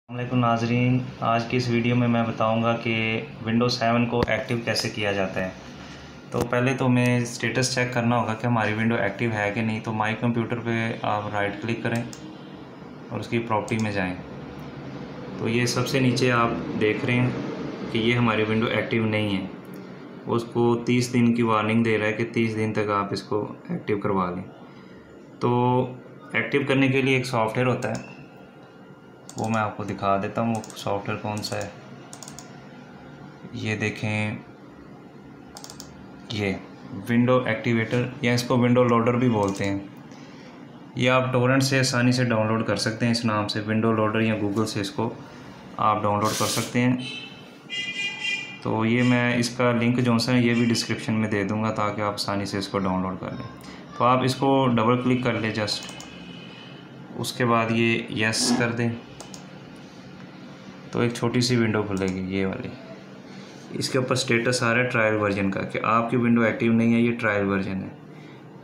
वालेकुम नाजरीन, आज की इस वीडियो में मैं बताऊंगा कि विंडोज़ 7 को एक्टिव कैसे किया जाता है। तो पहले तो हमें स्टेटस चेक करना होगा कि हमारी विंडो एक्टिव है कि नहीं। तो माई कंप्यूटर पे आप राइट क्लिक करें और उसकी प्रॉपर्टी में जाएं। तो ये सबसे नीचे आप देख रहे हैं कि ये हमारी विंडो एक्टिव नहीं है। उसको 30 दिन की वार्निंग दे रहा है कि 30 दिन तक आप इसको एक्टिव करवा लें। तो एक्टिव करने के लिए एक सॉफ्टवेयर होता है, वो मैं आपको दिखा देता हूँ। वो सॉफ्टवेयर कौन सा है, ये देखें, ये विंडो एक्टिवेटर या इसको विंडो लोडर भी बोलते हैं। ये आप टोरेंट से आसानी से डाउनलोड कर सकते हैं। इस नाम से विंडो लोडर या गूगल से इसको आप डाउनलोड कर सकते हैं। तो ये मैं इसका लिंक जो है ये भी डिस्क्रिप्शन में दे दूँगा ताकि आप आसानी से इसको डाउनलोड कर लें। तो आप इसको डबल क्लिक कर लें जस्ट, उसके बाद ये यस कर दें तो एक छोटी सी विंडो खुलेगी, ये वाली। इसके ऊपर स्टेटस आ रहा है ट्रायल वर्जन का कि आपकी विंडो एक्टिव नहीं है, ये ट्रायल वर्जन है।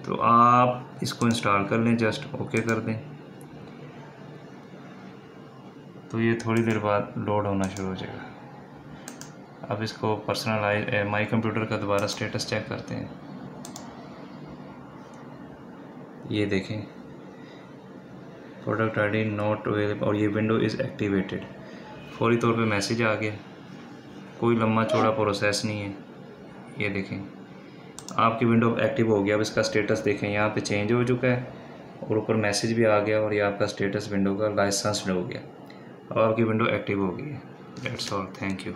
तो आप इसको इंस्टॉल कर लें, जस्ट ओके कर दें। तो ये थोड़ी देर बाद लोड होना शुरू हो जाएगा। अब इसको पर्सनलाइज माई कंप्यूटर का दोबारा स्टेटस चेक करते हैं। ये देखें, प्रोडक्ट आईडी नॉट अवेलेबल और ये विंडो इज़ एक्टिवेटेड। फौरी तौर पे मैसेज आ गया, कोई लंबा चौड़ा प्रोसेस नहीं है। ये देखें, आपकी विंडो एक्टिव हो गया। अब इसका स्टेटस देखें, यहाँ पे चेंज हो चुका है और ऊपर मैसेज भी आ गया और ये आपका स्टेटस विंडो का लाइसेंस्ड हो गया। अब आपकी विंडो एक्टिव हो गई है। That's all, thank you.